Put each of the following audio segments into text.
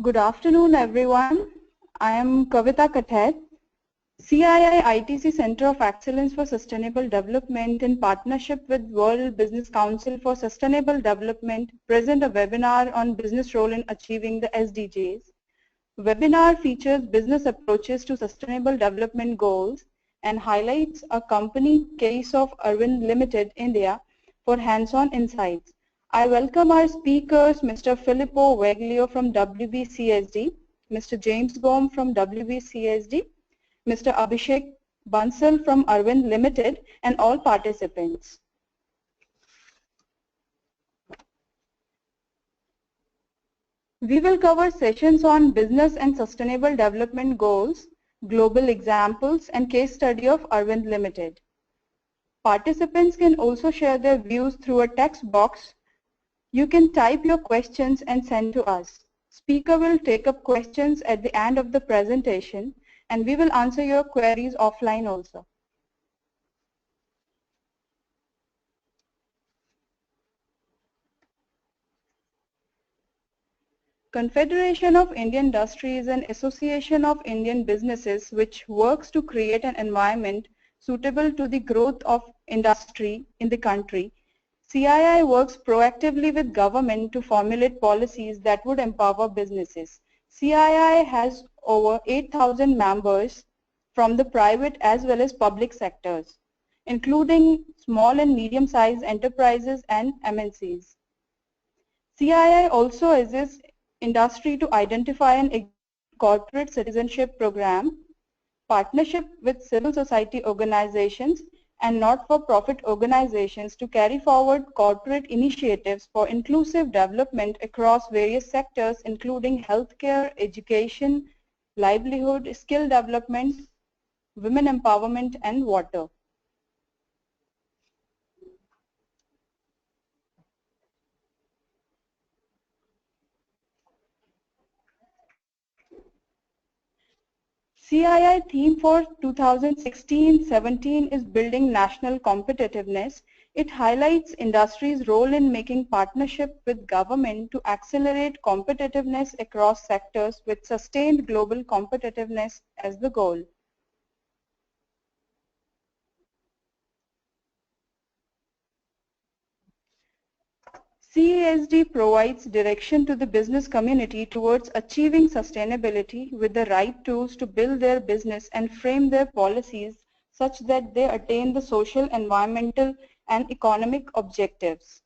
Good afternoon, everyone. I am Kavita Kathet, CII ITC Center of Excellence for Sustainable Development in partnership with World Business Council for Sustainable Development present a webinar on business role in achieving the SDGs. Webinar features business approaches to sustainable development goals and highlights a company case of Arvind Limited, India for hands-on insights. I welcome our speakers, Mr. Filippo Veglio from WBCSD, Mr. James Gom from WBCSD, Mr. Abhishek Bansal from Arvind Limited, and all participants. We will cover sessions on business and sustainable development goals, global examples, and case study of Arvind Limited. Participants can also share their views through a text box. You can type your questions and send to us. Speaker will take up questions at the end of the presentation, and we will answer your queries offline also. Confederation of Indian Industry is an association of Indian businesses which works to create an environment suitable to the growth of industry in the country. CII works proactively with government to formulate policies that would empower businesses. CII has over 8,000 members from the private as well as public sectors, including small and medium-sized enterprises and MNCs. CII also assists industry to identify and corporate citizenship program, partnership with civil society organizations and not-for-profit organizations to carry forward corporate initiatives for inclusive development across various sectors including healthcare, education, livelihood, skill development, women empowerment and water. CII theme for 2016-17 is Building National Competitiveness. It highlights industry's role in making partnership with government to accelerate competitiveness across sectors with sustained global competitiveness as the goal. CASD provides direction to the business community towards achieving sustainability with the right tools to build their business and frame their policies such that they attain the social, environmental, and economic objectives.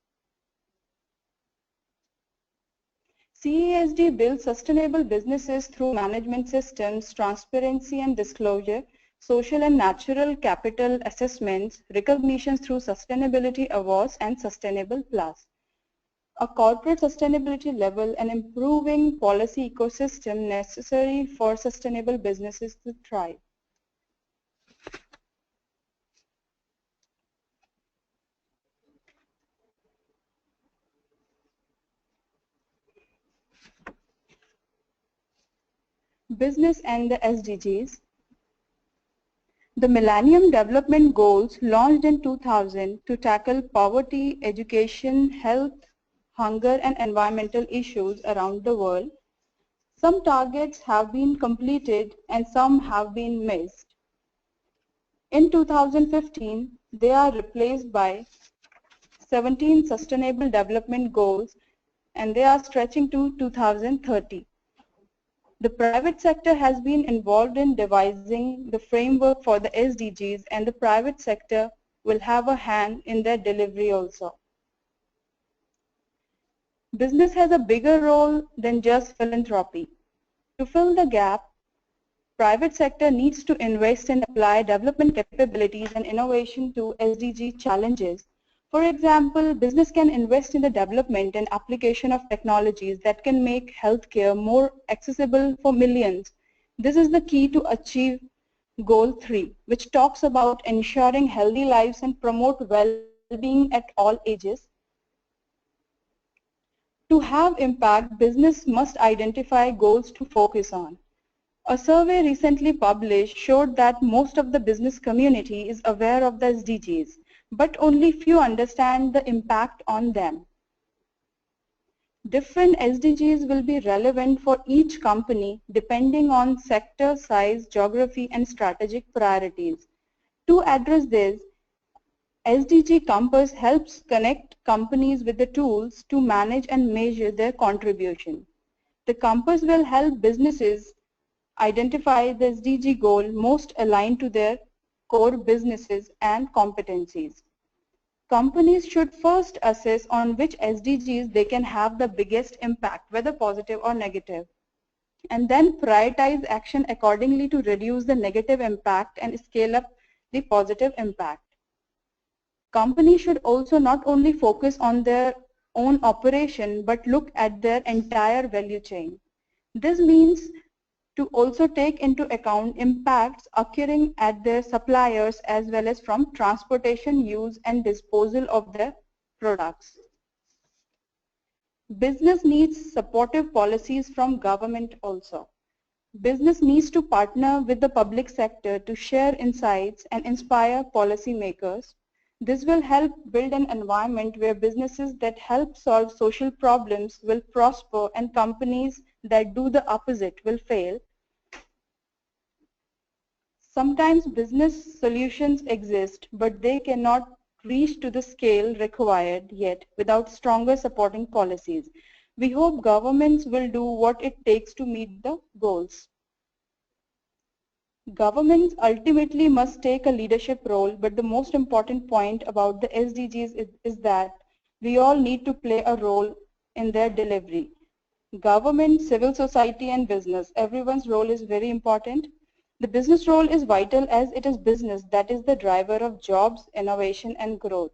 CASD builds sustainable businesses through management systems, transparency and disclosure, social and natural capital assessments, recognitions through sustainability awards, and sustainable plus. A corporate sustainability level and improving policy ecosystem necessary for sustainable businesses to thrive. Business and the SDGs. The Millennium Development Goals launched in 2000 to tackle poverty, education, health, hunger and environmental issues around the world. Some targets have been completed and some have been missed. In 2015, they are replaced by 17 Sustainable Development Goals and they are stretching to 2030. The private sector has been involved in devising the framework for the SDGs and the private sector will have a hand in their delivery also. Business has a bigger role than just philanthropy. To fill the gap, private sector needs to invest and apply development capabilities and innovation to SDG challenges. For example, business can invest in the development and application of technologies that can make healthcare more accessible for millions. This is the key to achieve Goal 3, which talks about ensuring healthy lives and promote well-being at all ages. To have impact, business must identify goals to focus on. A survey recently published showed that most of the business community is aware of the SDGs, but only few understand the impact on them. Different SDGs will be relevant for each company depending on sector, size, geography, and strategic priorities. To address this, SDG Compass helps connect companies with the tools to manage and measure their contribution. The Compass will help businesses identify the SDG goal most aligned to their core businesses and competencies. Companies should first assess on which SDGs they can have the biggest impact, whether positive or negative, and then prioritize action accordingly to reduce the negative impact and scale up the positive impact. Companies should also not only focus on their own operation but look at their entire value chain. This means to also take into account impacts occurring at their suppliers as well as from transportation, use and disposal of their products. Business needs supportive policies from government also. Business needs to partner with the public sector to share insights and inspire policymakers. This will help build an environment where businesses that help solve social problems will prosper and companies that do the opposite will fail. Sometimes business solutions exist, but they cannot reach to the scale required yet without stronger supporting policies. We hope governments will do what it takes to meet the goals. Governments ultimately must take a leadership role, but the most important point about the SDGs is that we all need to play a role in their delivery. Government, civil society and business, everyone's role is very important. The business role is vital as it is business that is the driver of jobs, innovation and growth.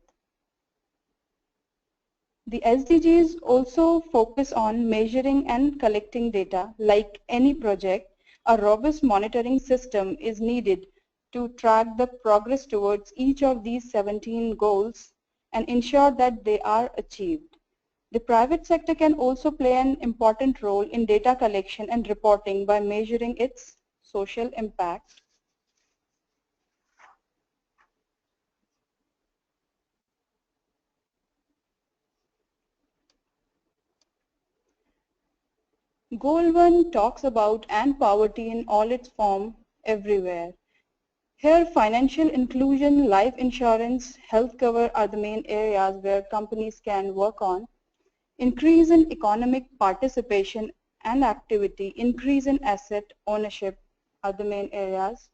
The SDGs also focus on measuring and collecting data. Like any project, a robust monitoring system is needed to track the progress towards each of these 17 goals and ensure that they are achieved. The private sector can also play an important role in data collection and reporting by measuring its social impact. Goal 1 talks about and poverty in all its form everywhere. Here, financial inclusion, life insurance, health cover are the main areas where companies can work on. Increase in economic participation and activity, increase in asset ownership are the main areas.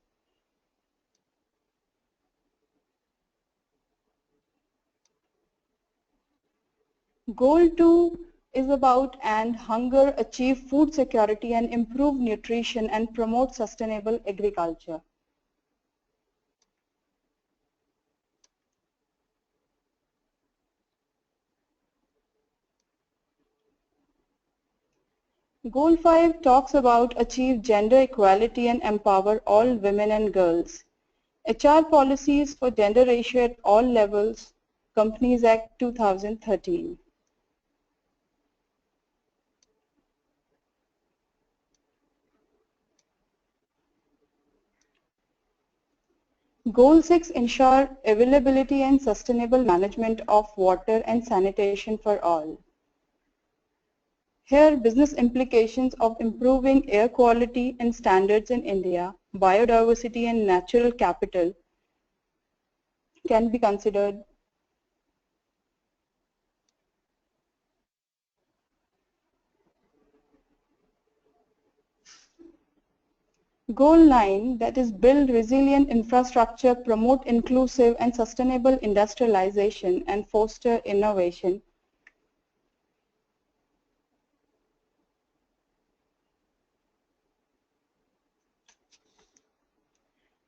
Goal 2 is about and hunger, achieve food security and improve nutrition and promote sustainable agriculture. Goal 5 talks about achieve gender equality and empower all women and girls. HR policies for gender ratio at all levels, Companies Act 2013. Goal 6 ensure availability and sustainable management of water and sanitation for all. Here, business implications of improving air quality and standards in India, biodiversity and natural capital can be considered. Goal 9, that is build resilient infrastructure, promote inclusive and sustainable industrialization and foster innovation.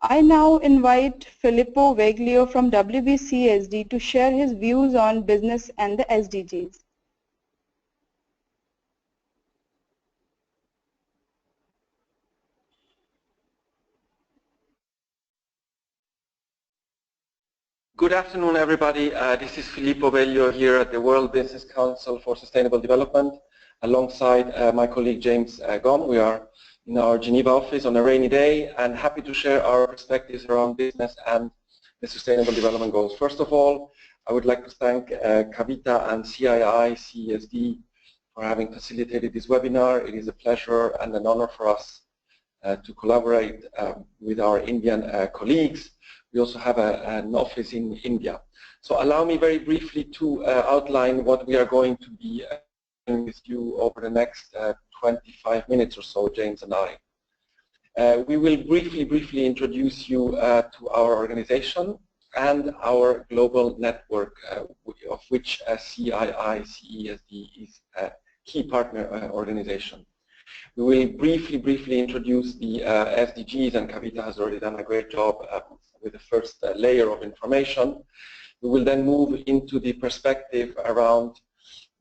I now invite Filippo Veglio from WBCSD to share his views on business and the SDGs. Good afternoon, everybody. This is Filippo Veglio here at the World Business Council for Sustainable Development, alongside my colleague James Gom. We are in our Geneva office on a rainy day and happy to share our perspectives around business and the Sustainable Development Goals. First of all, I would like to thank Kavita and CII, CESD for having facilitated this webinar. It is a pleasure and an honor for us to collaborate with our Indian colleagues. We also have an office in India. So allow me very briefly to outline what we are going to be doing with you over the next 25 minutes or so, James and I. We will briefly introduce you to our organization and our global network, of which CII CESD is a key partner organization. We will briefly introduce the SDGs, and Kavita has already done a great job with the first layer of information. We will then move into the perspective around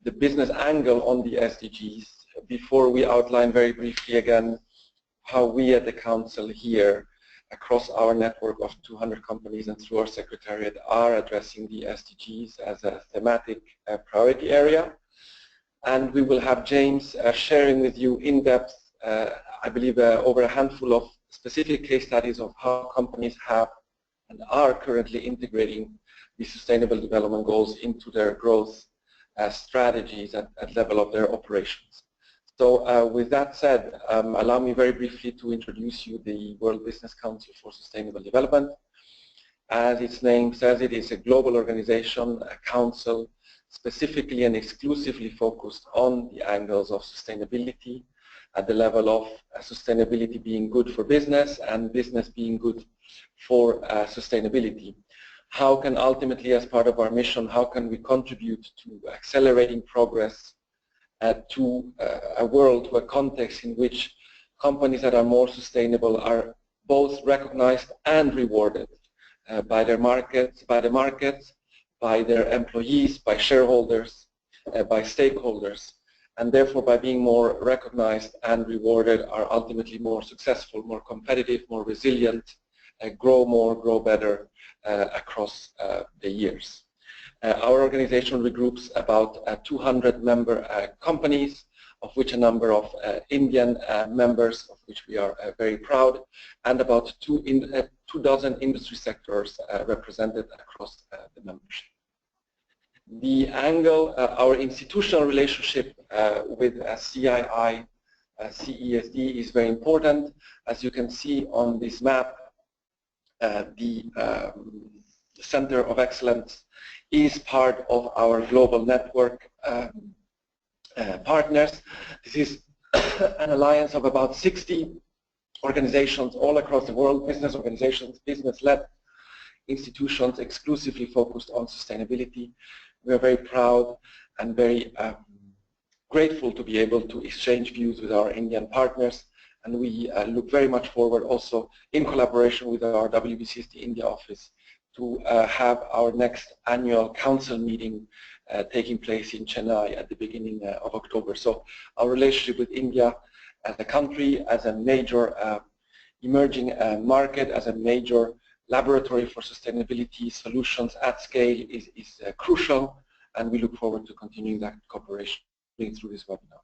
the business angle on the SDGs before we outline very briefly again how we at the Council here across our network of 200 companies and through our Secretariat are addressing the SDGs as a thematic priority area. And we will have James sharing with you in depth, I believe, over a handful of specific case studies of how companies have and are currently integrating the Sustainable Development Goals into their growth strategies at level of their operations. So with that said, allow me very briefly to introduce you the World Business Council for Sustainable Development. As its name says, it is a global organization, a council, specifically and exclusively focused on the angles of sustainability at the level of sustainability being good for business and business being good for sustainability. How can ultimately, as part of our mission, how can we contribute to accelerating progress to a world, to a context in which companies that are more sustainable are both recognized and rewarded by their markets, by their employees, by shareholders, by stakeholders, and therefore by being more recognized and rewarded are ultimately more successful, more competitive, more resilient, grow more, grow better across the years. Our organization regroups about 200 member companies, of which a number of Indian members, of which we are very proud, and about two dozen industry sectors represented across the membership. The angle, our institutional relationship with CII, CESD is very important. As you can see on this map, the Center of Excellence is part of our global network partners. This is an alliance of about 60 organizations all across the world, business organizations, business-led institutions exclusively focused on sustainability. We are very proud and very grateful to be able to exchange views with our Indian partners, and we look very much forward also in collaboration with our WBCSD India office to have our next annual council meeting taking place in Chennai at the beginning of October. So our relationship with India as a country, as a major emerging market, as a major laboratory for sustainability solutions at scale is crucial, and we look forward to continuing that cooperation through this webinar.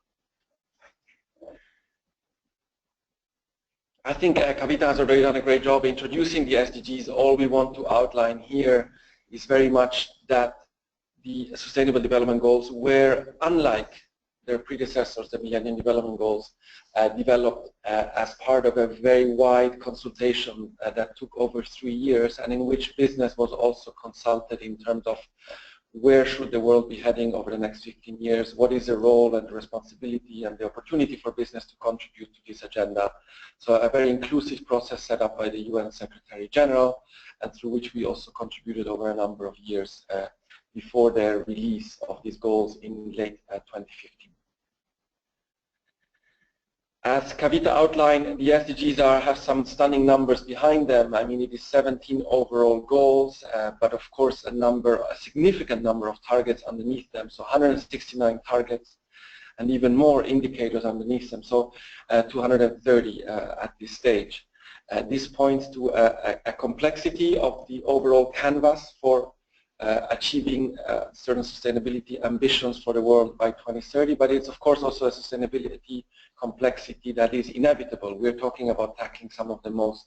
I think Kavita has already done a great job introducing the SDGs. All we want to outline here is very much that the Sustainable Development Goals were, unlike their predecessors, the Millennium Development Goals, developed as part of a very wide consultation that took over 3 years, and in which business was also consulted in terms of where should the world be heading over the next 15 years, what is the role and the responsibility and the opportunity for business to contribute to this agenda. So a very inclusive process set up by the UN Secretary General, and through which we also contributed over a number of years before their release of these goals in late 2015. As Kavita outlined, the SDGs have some stunning numbers behind them. I mean, it is 17 overall goals, but of course a significant number of targets underneath them. So 169 targets and even more indicators underneath them. So 230 at this stage. This points to a complexity of the overall canvas for achieving certain sustainability ambitions for the world by 2030, but it's of course also a sustainability complexity that is inevitable. We're talking about tackling some of the most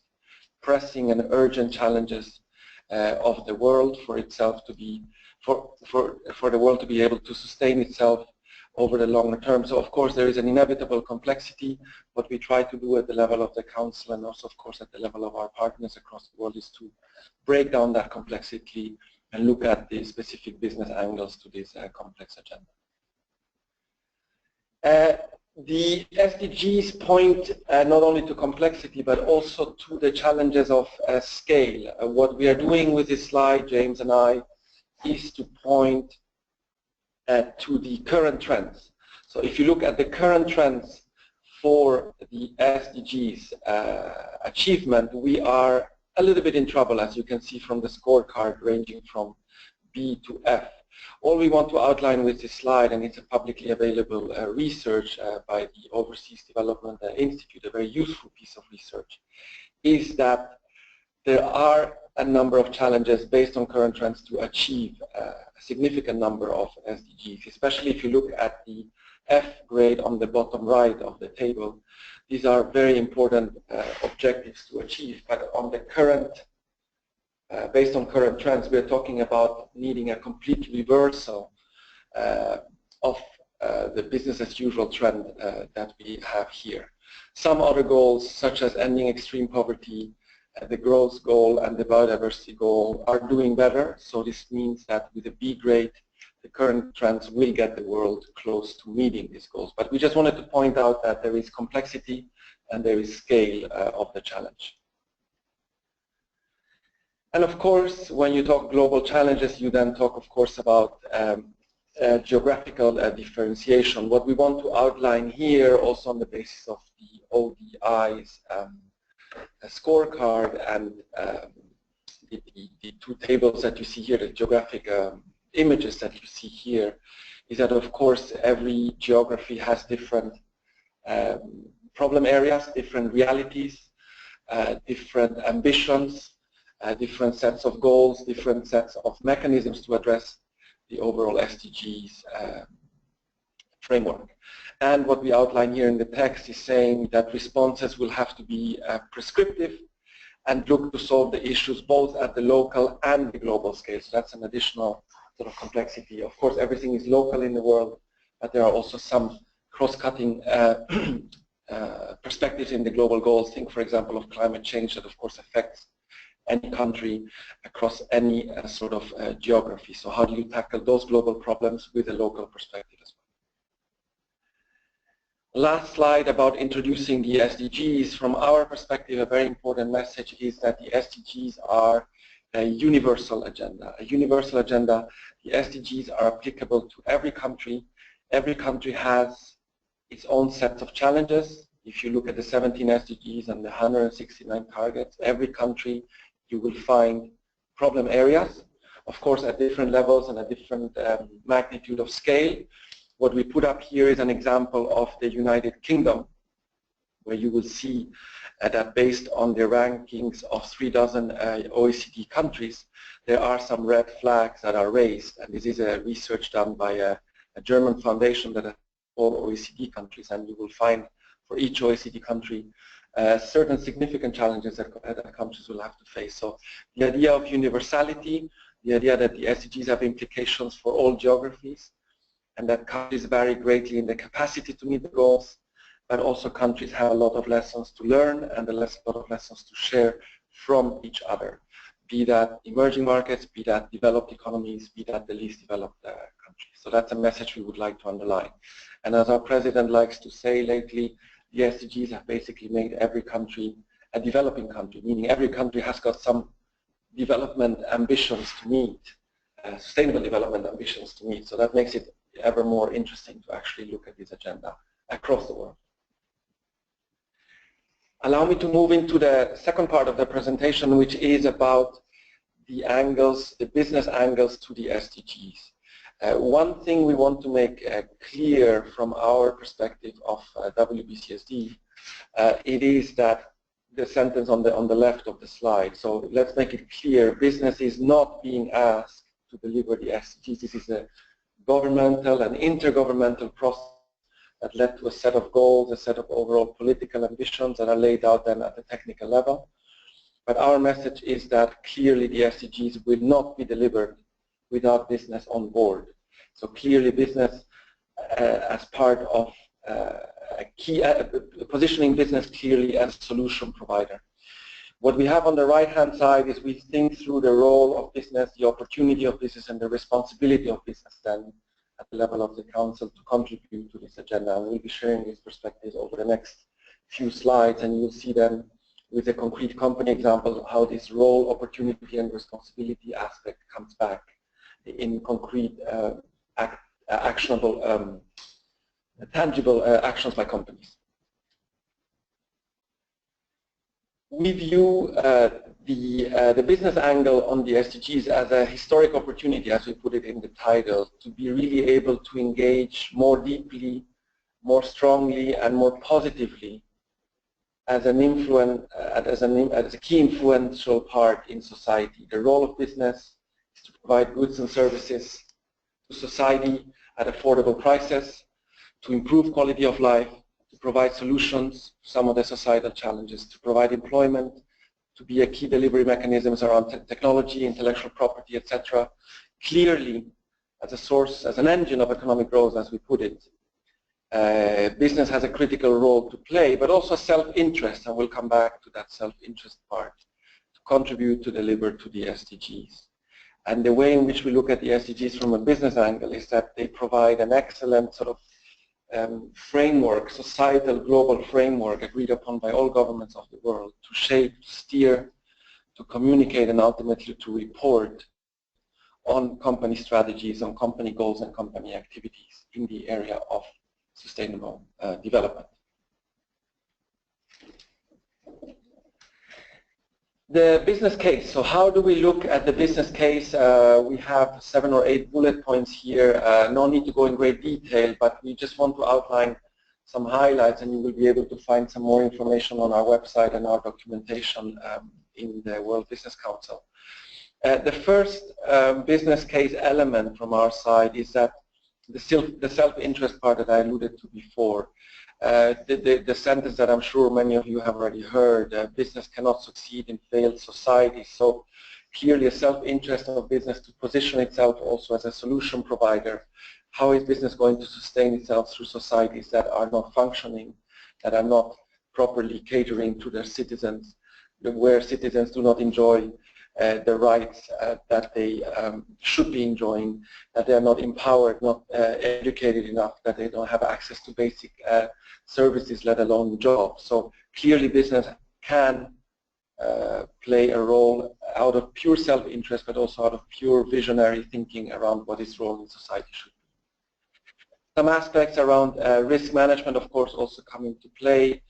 pressing and urgent challenges of the world for itself to be, for the world to be able to sustain itself over the longer term. So of course there is an inevitable complexity. What we try to do at the level of the Council and also of course at the level of our partners across the world is to break down that complexity and look at the specific business angles to this complex agenda. The SDGs point not only to complexity but also to the challenges of scale. What we are doing with this slide, James and I, is to point to the current trends. So if you look at the current trends for the SDGs achievement, we are a little bit in trouble, as you can see from the scorecard ranging from B to F. All we want to outline with this slide, and it's a publicly available research by the Overseas Development Institute, a very useful piece of research, is that there are a number of challenges based on current trends to achieve a significant number of SDGs, especially if you look at the F grade on the bottom right of the table. These are very important objectives to achieve, but on the current based on current trends, we are talking about needing a complete reversal of the business as usual trend that we have here. Some other goals, such as ending extreme poverty, the growth goal and the biodiversity goal, are doing better. So this means that with a B grade, the current trends will get the world close to meeting these goals. But we just wanted to point out that there is complexity and there is scale of the challenge. And of course, when you talk global challenges, you then talk, of course, about geographical differentiation. What we want to outline here, also on the basis of the ODI's scorecard and the two tables that you see here, the geographic images that you see here, is that, of course, every geography has different problem areas, different realities, different ambitions, different sets of goals, different sets of mechanisms to address the overall SDGs framework. And what we outline here in the text is saying that responses will have to be prescriptive and look to solve the issues both at the local and the global scale. So that's an additional sort of complexity. Of course, everything is local in the world, but there are also some cross-cutting perspectives in the global goals. Think, for example, of climate change that, of course, affects any country across any sort of geography. So how do you tackle those global problems with a local perspective as well? Last slide about introducing the SDGs. From our perspective, a very important message is that the SDGs are a universal agenda. A universal agenda. The SDGs are applicable to every country. Every country has its own set of challenges. If you look at the 17 SDGs and the 169 targets, every country you will find problem areas, of course at different levels and a different magnitude of scale. What we put up here is an example of the United Kingdom, where you will see that based on the rankings of 3 dozen OECD countries, there are some red flags that are raised. And this is a research done by a German foundation that has all OECD countries, and you will find for each OECD country certain significant challenges that countries will have to face. So the idea of universality, the idea that the SDGs have implications for all geographies, and that countries vary greatly in their capacity to meet the goals, but also countries have a lot of lessons to learn and a lot of lessons to share from each other, be that emerging markets, be that developed economies, be that the least developed countries. So that's a message we would like to underline. And as our president likes to say lately, the SDGs have basically made every country a developing country, meaning every country has got some development ambitions to meet, sustainable development ambitions to meet. So that makes it ever more interesting to actually look at this agenda across the world. Allow me to move into the second part of the presentation, which is about the angles, the business angles to the SDGs. One thing we want to make clear from our perspective of WBCSD, it is that the sentence on the left of the slide. So let's make it clear, business is not being asked to deliver the SDGs. This is a governmental and intergovernmental process that led to a set of goals, a set of overall political ambitions that are laid out then at the technical level. But our message is that clearly the SDGs will not be delivered without business on board. So clearly business as part of a key positioning business clearly as a solution provider. What we have on the right-hand side is we think through the role of business, the opportunity of business, and the responsibility of business then at the level of the Council to contribute to this agenda. And we'll be sharing these perspectives over the next few slides, and you'll see then with a concrete company example how this role, opportunity, and responsibility aspect comes back in concrete, actionable, tangible actions by companies. We view the business angle on the SDGs as a historic opportunity, as we put it in the title, to be really able to engage more deeply, more strongly, and more positively as an as a key influential part in society. The role of business is to provide goods and services to society at affordable prices, to improve quality of life, to provide solutions to some of the societal challenges, to provide employment, to be a key delivery mechanisms around technology, intellectual property, etc. Clearly, as a source, as an engine of economic growth, as we put it, business has a critical role to play, but also self-interest, and we'll come back to that self-interest part, to contribute to deliver to the SDGs. And the way in which we look at the SDGs from a business angle is that they provide an excellent sort of framework, societal global framework agreed upon by all governments of the world to shape, to steer, to communicate, and ultimately to report on company strategies, on company goals and company activities in the area of sustainable development. The business case. So how do we look at the business case? We have 7 or 8 bullet points here. No need to go in great detail, but we just want to outline some highlights, and you will be able to find some more information on our website and our documentation in the World Business Council. The first business case element from our side is that the self-interest part that I alluded to before. The sentence that I'm sure many of you have already heard, business cannot succeed in failed society. So clearly a self-interest of business to position itself also as a solution provider. How is business going to sustain itself through societies that are not functioning, that are not properly catering to their citizens, where citizens do not enjoy the rights that they should be enjoying, that they are not empowered, not educated enough, that they don't have access to basic services, let alone jobs. So clearly business can play a role out of pure self-interest, but also out of pure visionary thinking around what its role in society should be. Some aspects around risk management, of course, also come into play.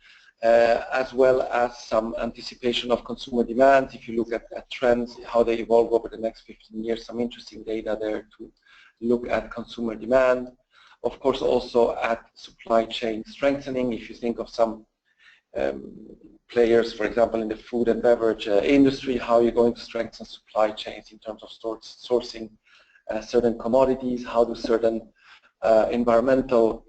As well as some anticipation of consumer demand. If you look at trends, how they evolve over the next 15 years, some interesting data there to look at consumer demand. Of course, also at supply chain strengthening. If you think of some players, for example, in the food and beverage industry, how you're going to strengthen supply chains in terms of sourcing certain commodities, how do certain environmental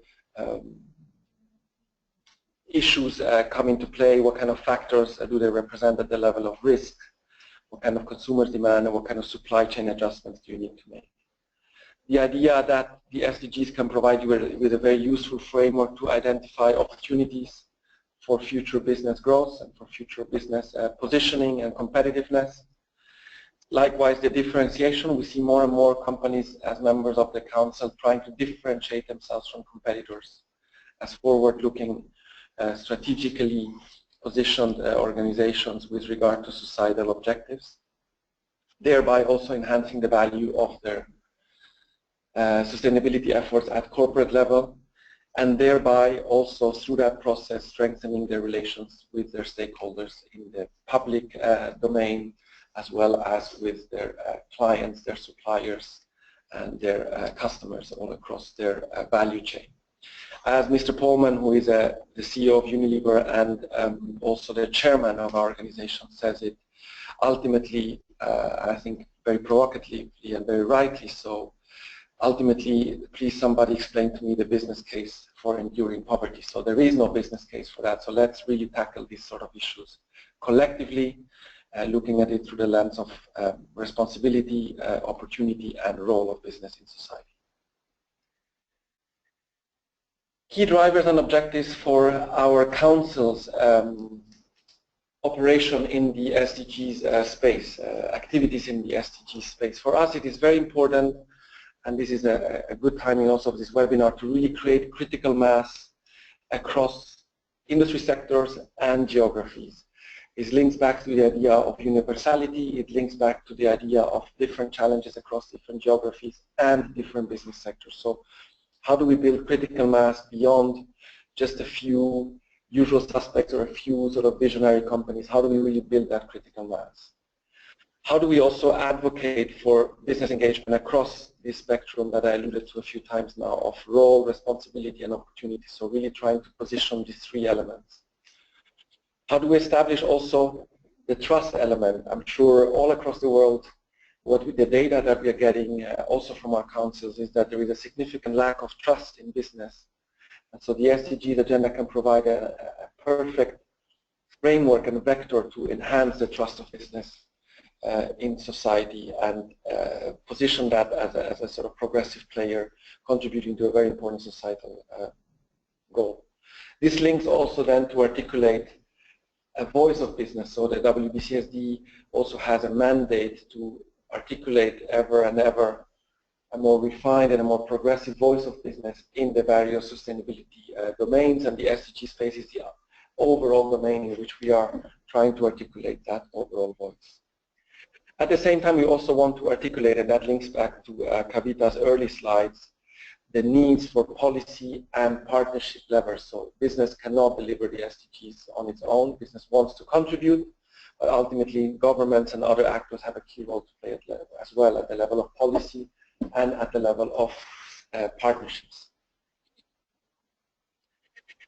issues come into play, what kind of factors do they represent at the level of risk, what kind of consumer demand, and what kind of supply chain adjustments do you need to make. The idea that the SDGs can provide you with a very useful framework to identify opportunities for future business growth and for future business positioning and competitiveness. Likewise, the differentiation, we see more and more companies as members of the Council trying to differentiate themselves from competitors as forward-looking strategically positioned organizations with regard to societal objectives, thereby also enhancing the value of their sustainability efforts at corporate level, and thereby also through that process strengthening their relations with their stakeholders in the public domain, as well as with their clients, their suppliers, and their customers all across their value chain. As Mr. Polman, who is the CEO of Unilever and also the chairman of our organization, says it, ultimately, I think very provocatively and very rightly so, ultimately, please somebody explain to me the business case for enduring poverty. So there is no business case for that. So let's really tackle these sort of issues collectively, looking at it through the lens of responsibility, opportunity, and role of business in society. Key drivers and objectives for our council's operation in the SDGs space, activities in the SDGs space. For us, it is very important, and this is a good timing also of this webinar, to really create critical mass across industry sectors and geographies. It links back to the idea of universality, it links back to the idea of different challenges across different geographies and different business sectors. So how do we build critical mass beyond just a few usual suspects or a few sort of visionary companies? How do we really build that critical mass? How do we also advocate for business engagement across this spectrum that I alluded to a few times now of role, responsibility, and opportunity? So really trying to position these three elements. How do we establish also the trust element? I'm sure all across the world, the data that we are getting also from our councils is that there is a significant lack of trust in business. And so the SDGs agenda can provide a perfect framework and vector to enhance the trust of business in society and position that as a sort of progressive player contributing to a very important societal goal. This links also then to articulate a voice of business. So the WBCSD also has a mandate to articulate ever and ever a more refined and a more progressive voice of business in the various sustainability domains, and the SDG space is the overall domain in which we are trying to articulate that overall voice. At the same time, we also want to articulate, and that links back to Kavita's early slides, the needs for policy and partnership levers. So business cannot deliver the SDGs on its own. Business wants to contribute, but ultimately governments and other actors have a key role to play as well at the level of policy and at the level of partnerships.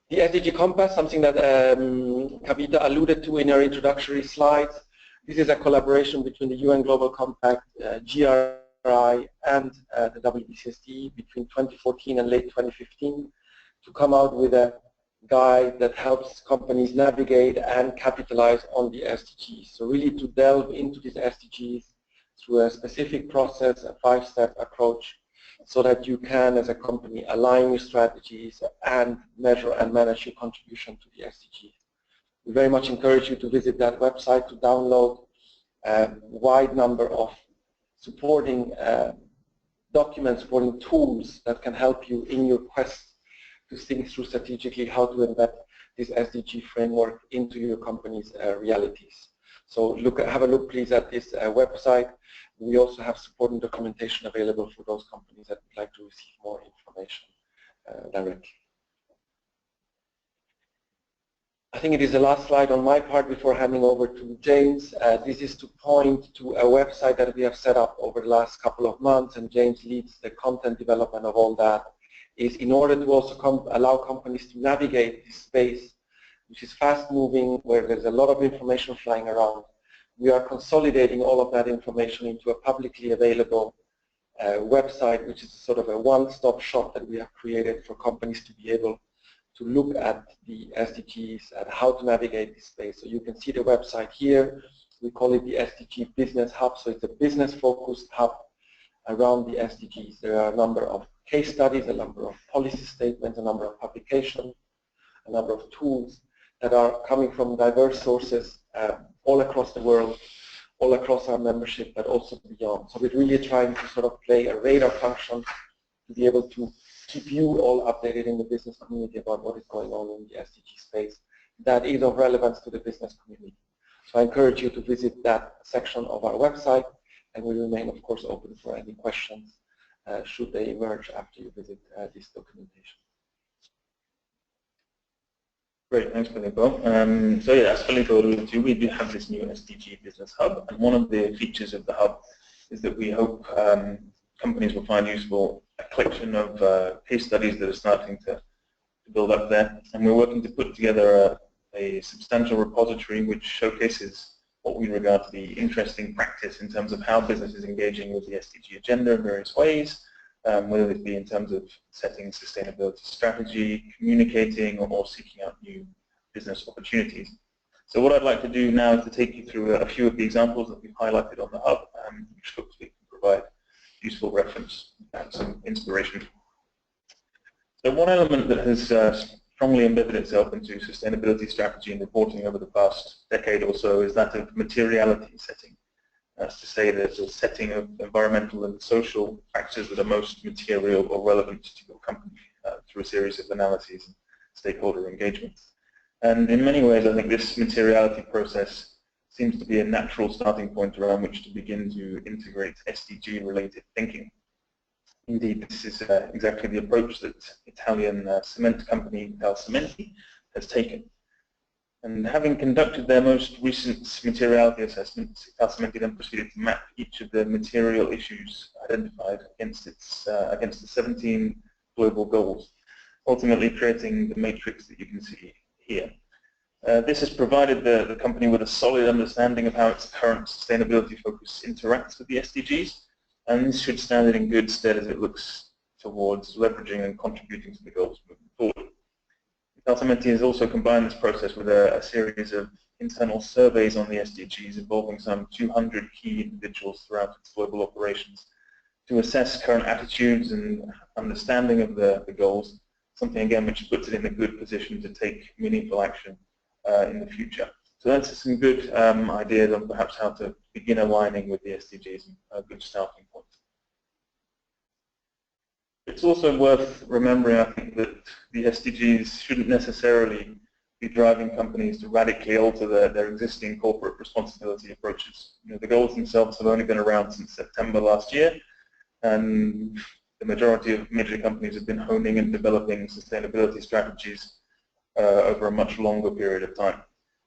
The SDG Compass, something that Kavita alluded to in her introductory slides, this is a collaboration between the UN Global Compact, GRI, and the WBCSD between 2014 and late 2015 to come out with a guide that helps companies navigate and capitalize on the SDGs. So really to delve into these SDGs through a specific process, a 5-step approach, so that you can, as a company, align your strategies and measure and manage your contribution to the SDGs. We very much encourage you to visit that website to download a wide number of supporting documents, supporting tools that can help you in your quest to think through strategically how to embed this SDG framework into your company's realities. So have a look please at this website. We also have supporting documentation available for those companies that would like to receive more information directly. I think it is the last slide on my part before handing over to James. This is to point to a website that we have set up over the last couple of months, and James leads the content development of all that, is in order to also allow companies to navigate this space, which is fast moving, where there's a lot of information flying around. We are consolidating all of that information into a publicly available website, which is sort of a one-stop shop that we have created for companies to be able to look at the SDGs and how to navigate this space. So you can see the website here. We call it the SDG Business Hub. So it's a business-focused hub around the SDGs. There are a number of case studies, a number of policy statements, a number of publications, a number of tools that are coming from diverse sources all across the world, all across our membership, but also beyond. So we're really trying to sort of play a radar function to be able to keep you all updated in the business community about what is going on in the SDG space that is of relevance to the business community. So I encourage you to visit that section of our website, and we remain, of course, open for any questions should they emerge after you visit this documentation. Great, thanks, Filippo. So yeah, as Filippo alluded to, we do have this new SDG Business Hub, and one of the features of the hub is that we hope companies will find useful a collection of case studies that are starting to build up there, and we're working to put together a substantial repository which showcases what we regard to be interesting practice in terms of how business is engaging with the SDG agenda in various ways, whether it be in terms of setting sustainability strategy, communicating, or seeking out new business opportunities. So what I'd like to do now is to take you through a few of the examples that we've highlighted on the hub, which hopefully can provide useful reference and some inspiration. So one element that has strongly embedded itself into sustainability strategy and reporting over the past decade or so is that of materiality setting. That's to say there's a setting of environmental and social factors that are most material or relevant to your company through a series of analyses and stakeholder engagements. And in many ways, I think this materiality process seems to be a natural starting point around which to begin to integrate SDG-related thinking. Indeed, this is exactly the approach that Italian cement company Italcementi has taken. And having conducted their most recent materiality assessment, Italcementi then proceeded to map each of the material issues identified against the 17 global goals, ultimately creating the matrix that you can see here. This has provided the company with a solid understanding of how its current sustainability focus interacts with the SDGs, and this should stand it in good stead as it looks towards leveraging and contributing to the goals moving forward. Italcementi has also combined this process with a series of internal surveys on the SDGs involving some 200 key individuals throughout its global operations to assess current attitudes and understanding of the goals, something again which puts it in a good position to take meaningful action in the future. So that's some good ideas on perhaps how to begin aligning with the SDGs, a good starting point. It's also worth remembering, I think, that the SDGs shouldn't necessarily be driving companies to radically alter their existing corporate responsibility approaches. You know, the goals themselves have only been around since September last year, and the majority of major companies have been honing and developing sustainability strategies over a much longer period of time.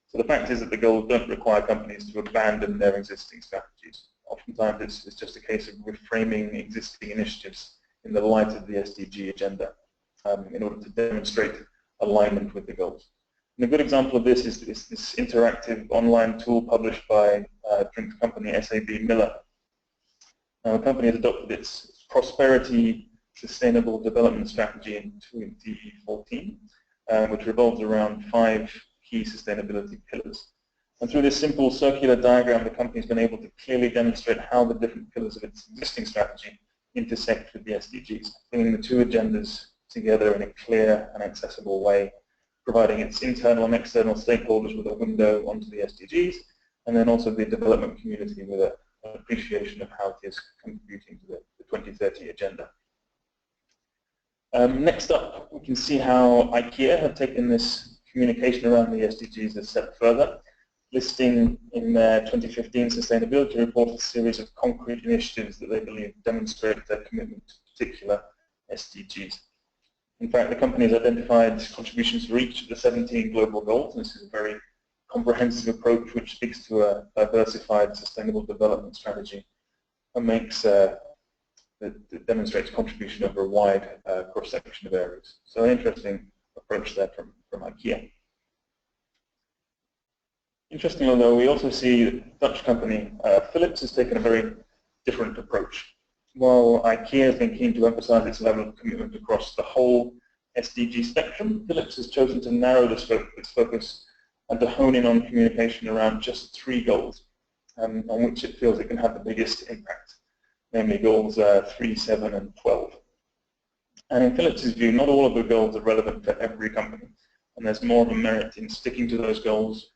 So the fact is that the goals don't require companies to abandon their existing strategies. Oftentimes it's just a case of reframing existing initiatives in the light of the SDG agenda in order to demonstrate alignment with the goals. And a good example of this is this interactive online tool published by drinks company SAB Miller. Now, the company has adopted its Prosperity Sustainable Development Strategy in 2014, which revolves around 5 key sustainability pillars. And through this simple circular diagram, the company has been able to clearly demonstrate how the different pillars of its existing strategy intersect with the SDGs, bringing the two agendas together in a clear and accessible way, providing its internal and external stakeholders with a window onto the SDGs, and then also the development community with an appreciation of how it is contributing to the 2030 agenda. Next up, we can see how IKEA have taken this communication around the SDGs a step further, listing in their 2015 sustainability report a series of concrete initiatives that they believe demonstrate their commitment to particular SDGs. In fact, the company has identified contributions for each of the 17 global goals, and this is a very comprehensive approach which speaks to a diversified sustainable development strategy and makes that demonstrates contribution over a wide cross-section of areas. So an interesting approach there from IKEA. Interestingly, though, we also see Dutch company Philips has taken a very different approach. While IKEA has been keen to emphasize its level of commitment across the whole SDG spectrum, Philips has chosen to narrow its focus and to hone in on communication around just 3 goals on which it feels it can have the biggest impact, namely goals 3, 7, and 12. And in Philips' view, not all of the goals are relevant for every company, and there's more of a merit in sticking to those goals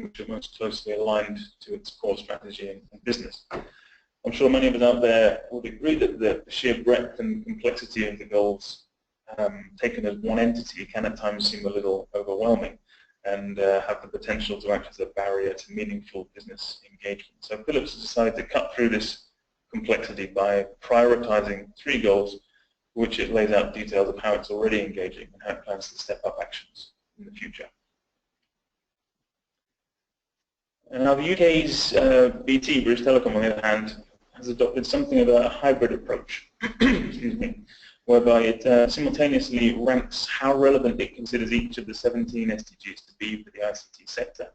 which are most closely aligned to its core strategy and business. I'm sure many of us out there would agree that the sheer breadth and complexity of the goals taken as one entity can at times seem a little overwhelming and have the potential to act as a barrier to meaningful business engagement. So Philips has decided to cut through this complexity by prioritizing 3 goals, for which it lays out details of how it's already engaging and how it plans to step up actions in the future. And now the UK's BT, British Telecom, on the other hand, has adopted something of a hybrid approach, excuse me, whereby it simultaneously ranks how relevant it considers each of the 17 SDGs to be for the ICT sector,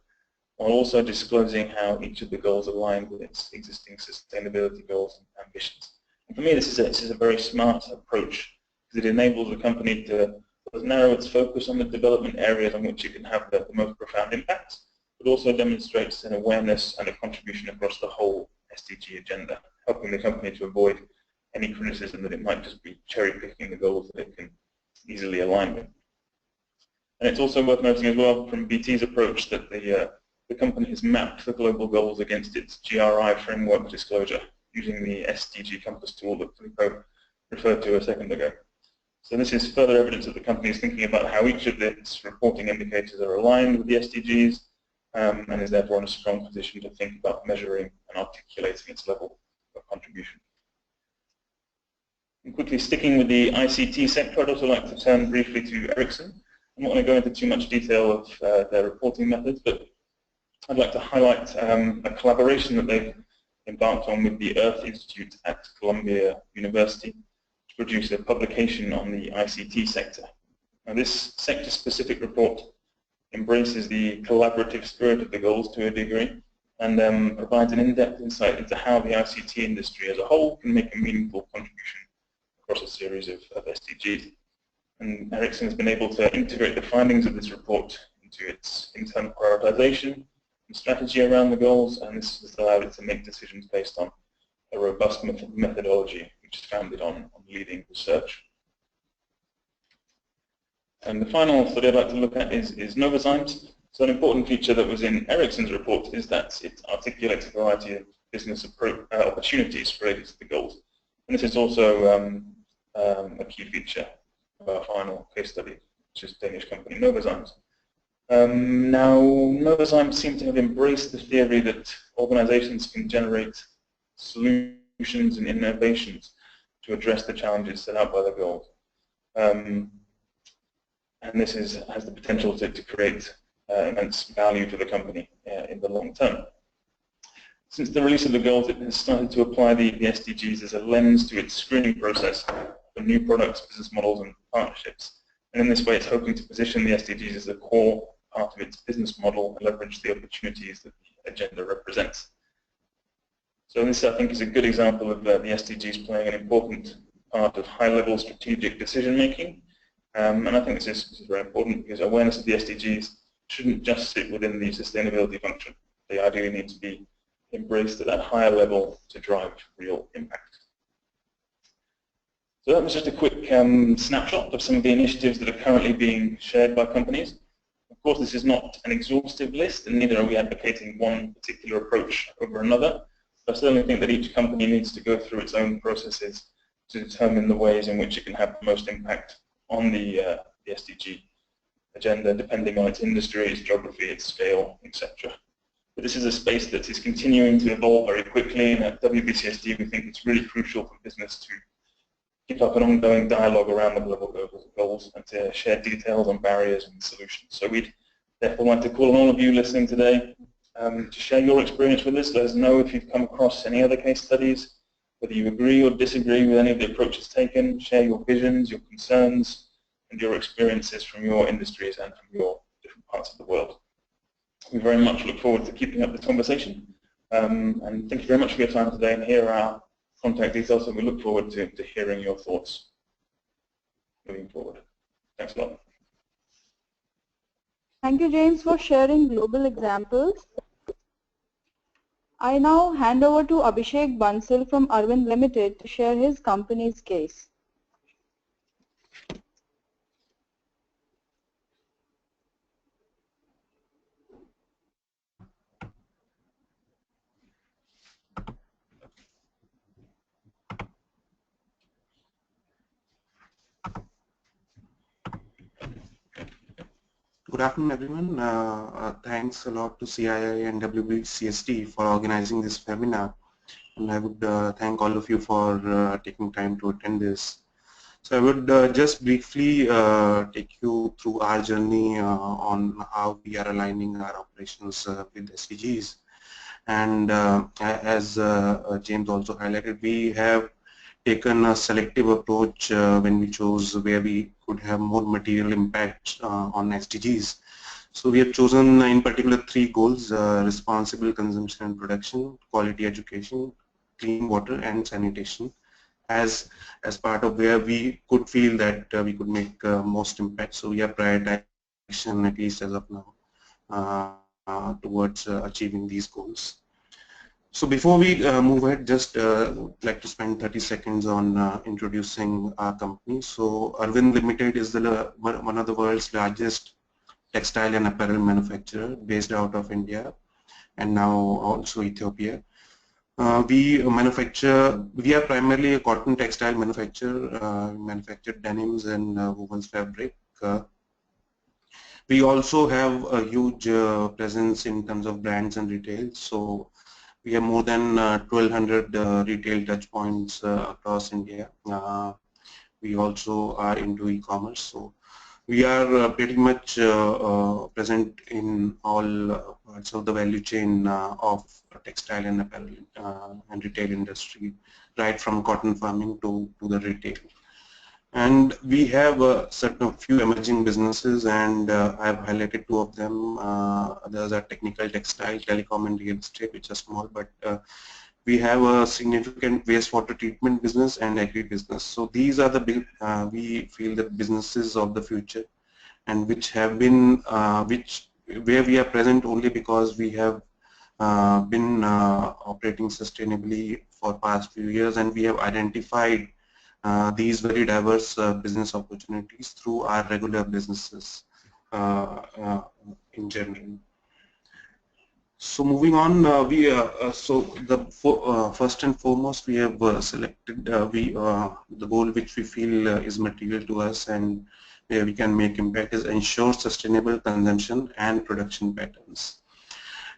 while also disclosing how each of the goals align with its existing sustainability goals and ambitions. And for me, this is a very smart approach because it enables the company to narrow its focus on the development areas on which it can have the most profound impact, but also demonstrates an awareness and a contribution across the whole SDG agenda, helping the company to avoid any criticism that it might just be cherry-picking the goals that it can easily align with. And it's also worth noting as well from BT's approach that the company has mapped the global goals against its GRI framework disclosure using the SDG compass tool that Filippo referred to a second ago. So this is further evidence that the company is thinking about how each of its reporting indicators are aligned with the SDGs and is therefore in a strong position to think about measuring and articulating its level of contribution. And quickly sticking with the ICT sector, I'd also like to turn briefly to Ericsson. I'm not going to go into too much detail of their reporting methods, but I'd like to highlight a collaboration that they've embarked on with the Earth Institute at Columbia University to produce a publication on the ICT sector. Now, this sector-specific report embraces the collaborative spirit of the goals to a degree and provides an in-depth insight into how the ICT industry as a whole can make a meaningful contribution across a series of SDGs. And Ericsson has been able to integrate the findings of this report into its internal prioritization and strategy around the goals, and this has allowed it to make decisions based on a robust methodology which is founded on leading research. And the final study I'd like to look at is Novozymes. So an important feature that was in Ericsson's report is that it articulates a variety of business opportunities related to the goals. And this is also a key feature of our final case study, which is Danish company Novozymes. Now, Novozymes seem to have embraced the theory that organizations can generate solutions and innovations to address the challenges set out by the goals. And this has the potential to create immense value for the company in the long term. Since the release of the goals, it has started to apply the SDGs as a lens to its screening process for new products, business models, and partnerships. And in this way, it's hoping to position the SDGs as a core part of its business model and leverage the opportunities that the agenda represents. So this, I think, is a good example of the SDGs playing an important part of high-level strategic decision-making. And I think this is very important because awareness of the SDGs shouldn't just sit within the sustainability function. They ideally need to be embraced at that higher level to drive real impact. So that was just a quick snapshot of some of the initiatives that are currently being shared by companies. Of course, this is not an exhaustive list, and neither are we advocating one particular approach over another. But I certainly think that each company needs to go through its own processes to determine the ways in which it can have the most impact on the SDG agenda, depending on its industry, its geography, its scale, etc. But this is a space that is continuing to evolve very quickly, and at WBCSD we think it's really crucial for business to keep up an ongoing dialogue around the global goals and to share details on barriers and solutions. So we'd therefore like to call on all of you listening today to share your experience with us. Let us know if you've come across any other case studies, whether you agree or disagree with any of the approaches taken. Share your visions, your concerns, and your experiences from your industries and from your different parts of the world. We very much look forward to keeping up this conversation. And thank you very much for your time today, and here are our contact details, and we look forward to hearing your thoughts moving forward. Thanks a lot. Thank you, James, for sharing global examples. I now hand over to Abhishek Bansal from Arvind Limited to share his company's case. Good afternoon, everyone. Thanks a lot to CII and WBCSD for organizing this webinar, and I would thank all of you for taking time to attend this. So I would just briefly take you through our journey on how we are aligning our operations with SDGs. And as James also highlighted, we have taken a selective approach when we chose where we could have more material impact on SDGs. So we have chosen in particular 3 goals: responsible consumption and production, quality education, clean water, and sanitation, as part of where we could feel that we could make most impact. So we are prioritizing, at least as of now, towards achieving these goals. So before we move ahead, just would like to spend 30 seconds on introducing our company. So Arvind Limited is one of the world's largest textile and apparel manufacturer based out of India and now also Ethiopia. We are primarily a cotton textile manufacturer, manufacture denims and woven's fabric. We also have a huge presence in terms of brands and retail. So we have more than 1,200 retail touch points across India. We also are into e-commerce. So we are pretty much present in all parts of the value chain of textile and apparel and retail industry, right from cotton farming to the retail. And we have certain few emerging businesses, and I've highlighted two of them. Others are technical textile, telecom, and real estate, which are small, but we have a significant wastewater treatment business and agri business. So these are the big, we feel, the businesses of the future, and which have been, where we are present only because we have been operating sustainably for past few years, and we have identified these very diverse business opportunities through our regular businesses in general. So moving on, first and foremost, we have selected the goal which we feel is material to us and where we can make impact is ensure sustainable consumption and production patterns.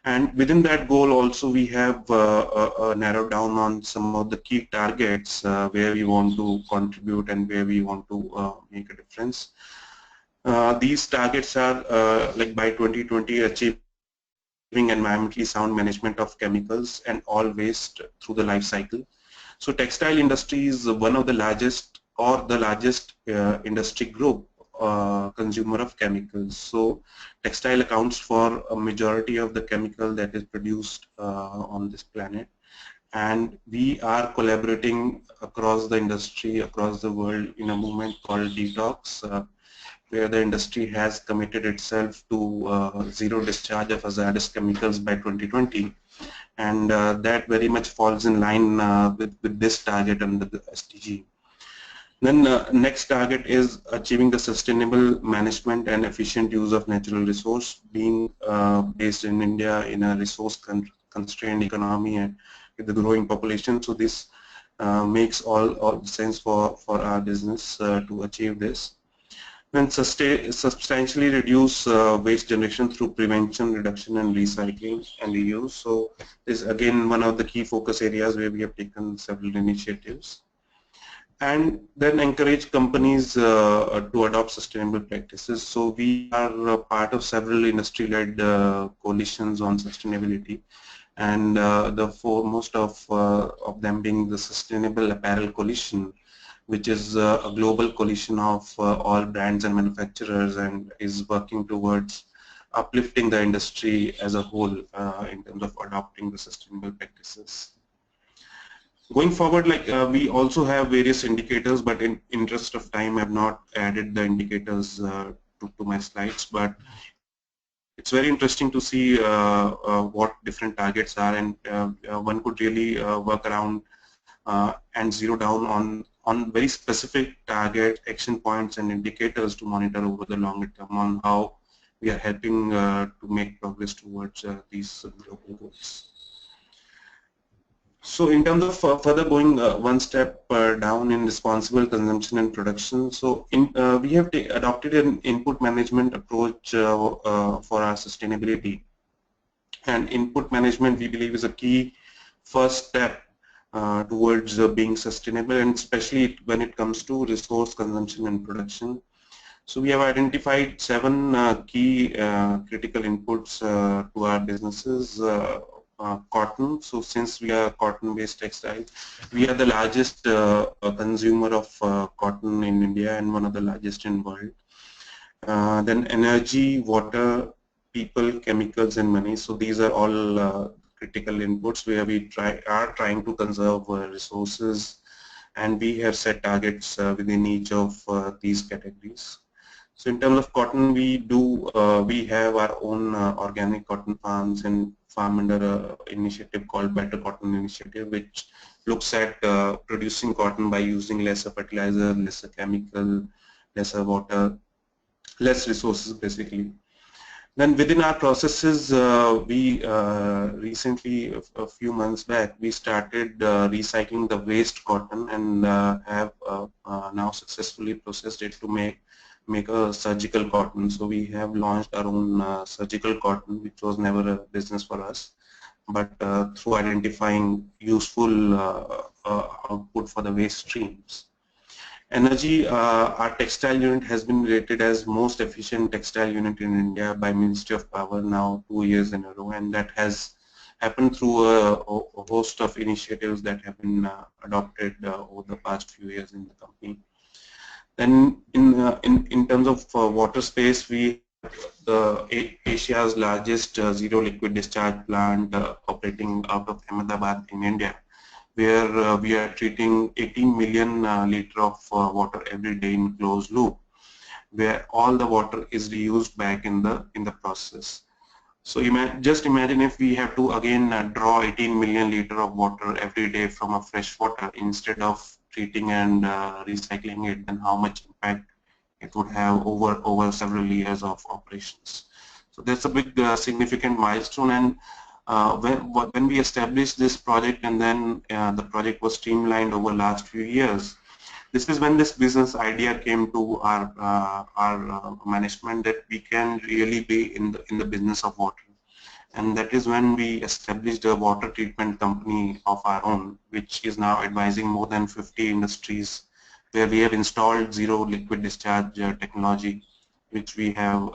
And within that goal also we have narrowed down on some of the key targets where we want to contribute and where we want to make a difference. These targets are like by 2020 achieving environmentally sound management of chemicals and all waste through the life cycle. So textile industry is one of the largest or the largest industry group consumer of chemicals. So textile accounts for a majority of the chemical that is produced on this planet, and we are collaborating across the industry, across the world in a movement called Detox, where the industry has committed itself to zero discharge of hazardous chemicals by 2020, and that very much falls in line with this target under the SDG. Then next target is achieving the sustainable management and efficient use of natural resource, being based in India in a resource constrained economy and with the growing population. So this makes all sense for our business to achieve this. Then substantially reduce waste generation through prevention, reduction, and recycling and reuse. So this is again one of the key focus areas where we have taken several initiatives. And then encourage companies to adopt sustainable practices. So we are part of several industry-led coalitions on sustainability, and the foremost of them being the Sustainable Apparel Coalition, which is a global coalition of all brands and manufacturers, and is working towards uplifting the industry as a whole in terms of adopting the sustainable practices. Going forward, like we also have various indicators, but in interest of time, I have not added the indicators to my slides. But it's very interesting to see what different targets are, and one could really work around and zero down on very specific target action points and indicators to monitor over the longer term on how we are helping to make progress towards these global goals. So in terms of further going one step down in responsible consumption and production, so we have adopted an input management approach for our sustainability. And input management, we believe, is a key first step towards being sustainable, and especially when it comes to resource consumption and production. So we have identified 7 key critical inputs to our businesses. Cotton. So since we are cotton-based textile, we are the largest consumer of cotton in India and one of the largest in the world. Then energy, water, people, chemicals, and money. So these are all critical inputs where we are trying to conserve resources, and we have set targets within each of these categories. So in terms of cotton, we have our own organic cotton farms and farm under an initiative called Better Cotton Initiative, which looks at producing cotton by using lesser fertilizer, lesser chemical, lesser water, less resources basically. Then within our processes, we recently, a few months back, we started recycling the waste cotton and have now successfully processed it to make a surgical cotton. So we have launched our own surgical cotton, which was never a business for us, but through identifying useful output for the waste streams. Energy, our textile unit has been rated as most efficient textile unit in India by Ministry of Power now 2 years in a row, and that has happened through a host of initiatives that have been adopted over the past few years in the company. Then in terms of water space, we Asia's largest zero liquid discharge plant operating out of Ahmedabad in India, where we are treating 18 million liter of water every day in closed loop, where all the water is reused back in the process. So just imagine if we have to again draw 18 million liter of water every day from a fresh water instead of treating and recycling it, then how much impact it would have over several years of operations. So that's a big significant milestone, and when we established this project and then the project was streamlined over last few years, this is when this business idea came to our management that we can really be in the business of water, and that is when we established a water treatment company of our own, which is now advising more than 50 industries, where we have installed zero liquid discharge technology, which we have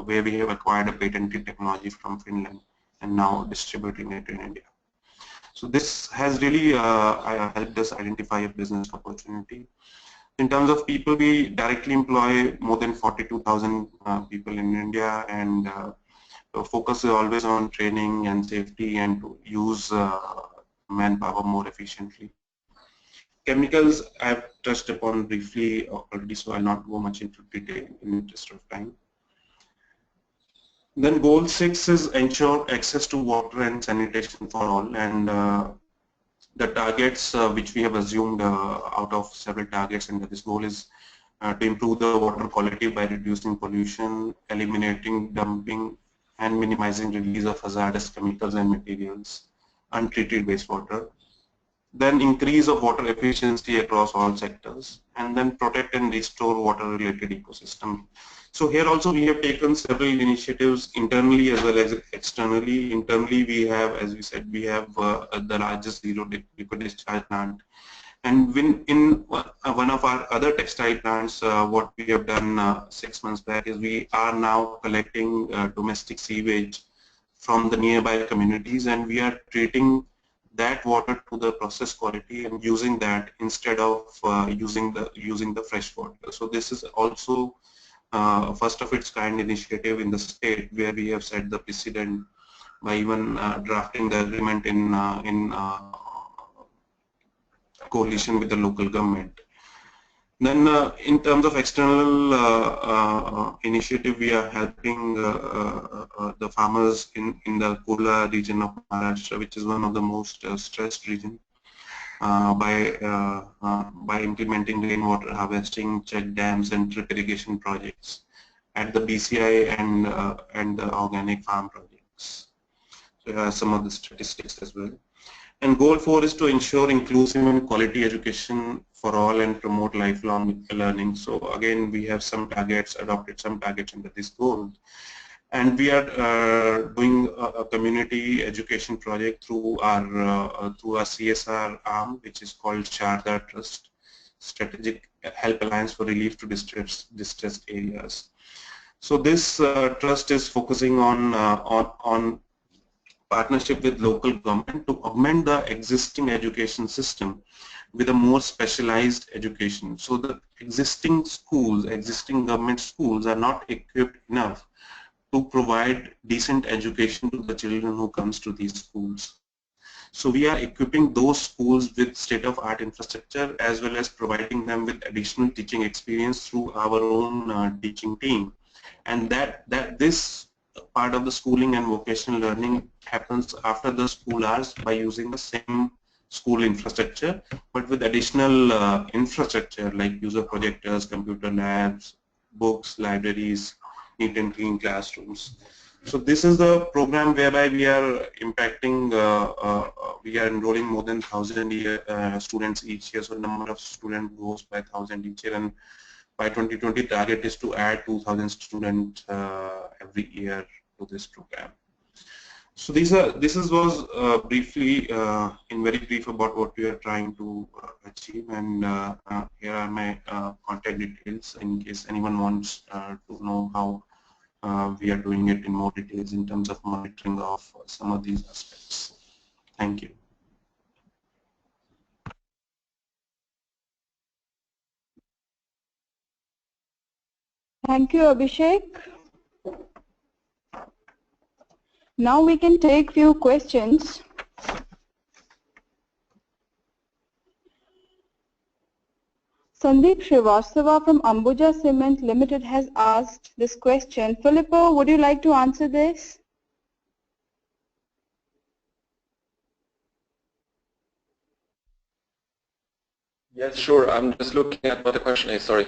where we have acquired a patented technology from Finland and now distributing it in India. So this has really helped us identify a business opportunity. In terms of people, we directly employ more than 42,000 people in India, and focus is always on training and safety and to use manpower more efficiently. Chemicals I've touched upon briefly already, so I'll not go much into detail in the interest of time. Then goal 6 is ensure access to water and sanitation for all, and the targets which we have assumed out of several targets under this goal is to improve the water quality by reducing pollution, eliminating dumping, and minimizing release of hazardous chemicals and materials, untreated wastewater. Then increase of water efficiency across all sectors, and then protect and restore water-related ecosystem. So here also we have taken several initiatives internally as well as externally. Internally we have, as we said, we have the largest zero liquid discharge plant. And in one of our other textile plants, what we have done 6 months back is we are now collecting domestic sewage from the nearby communities, and we are treating that water to the process quality and using that instead of using the fresh water. So this is also first of its kind initiative in the state, where we have set the precedent by even drafting the agreement in coalition with the local government. Then in terms of external initiative, we are helping the farmers in the Kurla region of Maharashtra, which is one of the most stressed regions, by implementing rainwater harvesting, check dams, and drip irrigation projects at the BCI and the organic farm projects. So here are some of the statistics as well. And goal 4 is to ensure inclusive and quality education for all and promote lifelong learning. So again, we have some targets, adopted some targets under this goal. And we are doing a community education project through our CSR arm, which is called Sharda Trust, Strategic Help Alliance for Relief to Distressed Areas. So this trust is focusing on partnership with local government to augment the existing education system with a more specialized education. So the existing schools, existing government schools are not equipped enough to provide decent education to the children who comes to these schools. So we are equipping those schools with state-of-art infrastructure as well as providing them with additional teaching experience through our own teaching team. And this part of the schooling and vocational learning happens after the school hours by using the same school infrastructure, but with additional infrastructure like user projectors, computer labs, books, libraries, neat and clean classrooms. So this is the program whereby we are impacting, we are enrolling more than 1,000 students each year. So number of students grows by 1,000 each year, and by 2020 target is to add 2,000 students every year to this program. So this was briefly, in very brief, about what we are trying to achieve, and here are my contact details in case anyone wants to know how we are doing it in more details in terms of monitoring of some of these aspects. Thank you. Thank you, Abhishek. Now we can take few questions. Sandeep Srivastava from Ambuja Cement Limited has asked this question. Filippo, would you like to answer this? Yes, sure. I'm just looking at what the question is. Sorry.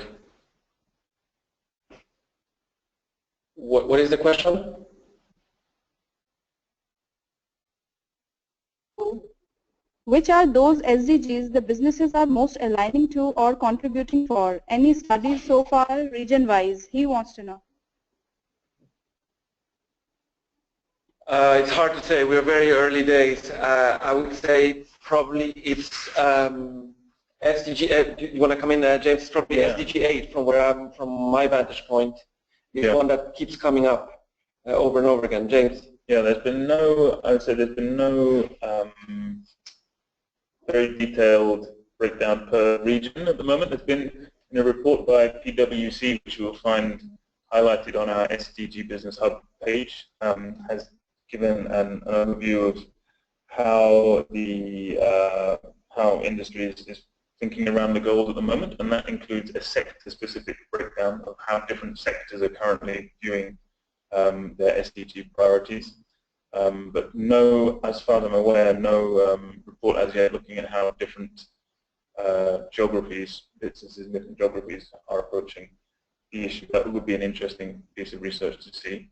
What is the question? Which are those SDGs the businesses are most aligning to or contributing for? Any studies so far, region-wise? He wants to know. It's hard to say. We're very early days. I would say probably it's SDG. You want to come in, James? It's probably SDG 8 from my vantage point. It's one that keeps coming up over and over again. James? Yeah, there's been no, I would say there's been no very detailed breakdown per region at the moment. There's been a report by PwC, which you will find highlighted on our SDG Business Hub page, has given an overview of how the how industry is thinking around the goals at the moment, and that includes a sector-specific breakdown of how different sectors are currently viewing their SDG priorities. But no, as far as I'm aware, no report as yet looking at how different geographies, businesses in different geographies are approaching the issue. That would be an interesting piece of research to see.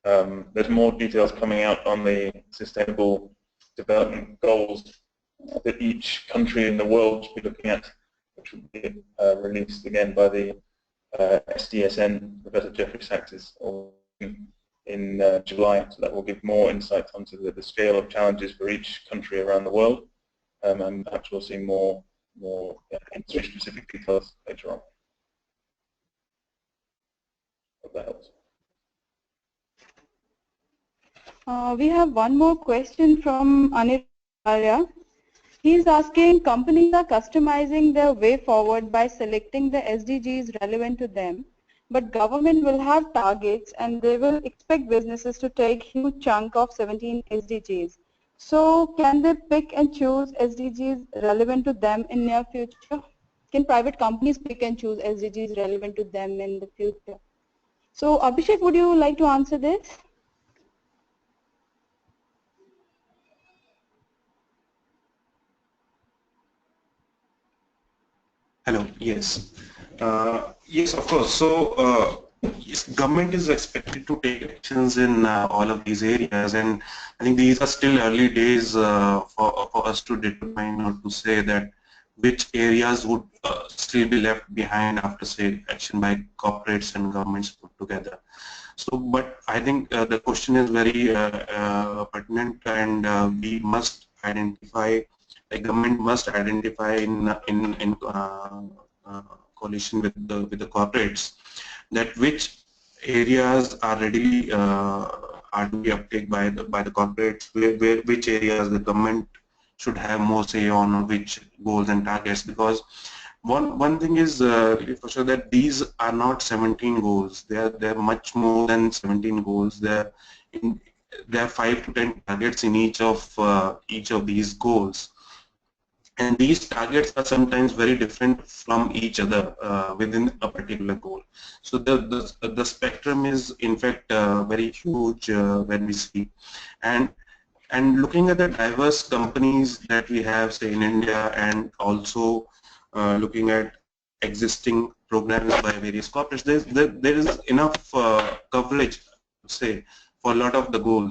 There's more details coming out on the sustainable development goals that each country in the world should be looking at, which will be released again by the SDSN, Professor Jeffrey Sachs, in July. So that will give more insight onto the scale of challenges for each country around the world, and perhaps we'll see more industry-specific details later on. Hope that helps. We have one more question from Anirudh. He's asking, companies are customizing their way forward by selecting the SDGs relevant to them, but government will have targets and they will expect businesses to take huge chunk of 17 SDGs. So can they pick and choose SDGs relevant to them in near future? Can private companies pick and choose SDGs relevant to them in the future? So Abhishek, would you like to answer this? Hello. Yes. Yes, of course. So yes, government is expected to take actions in all of these areas, and I think these are still early days for us to determine or to say that which areas would still be left behind after, say, action by corporates and governments put together. So, but I think the question is very pertinent, and we must identify. The government must identify in coalition with the corporates that which areas are readily are to be uptake by the corporates, which areas the government should have more say on, or which goals and targets. Because one thing is for sure that these are not 17 goals. They're much more than 17 goals. There are 5 to 10 targets in each of these goals. and these targets are sometimes very different from each other within a particular goal. So the spectrum is in fact very huge when we see, and looking at the diverse companies that we have, say in India, and also looking at existing programs by various corporates, there is enough coverage, say, for a lot of the goals.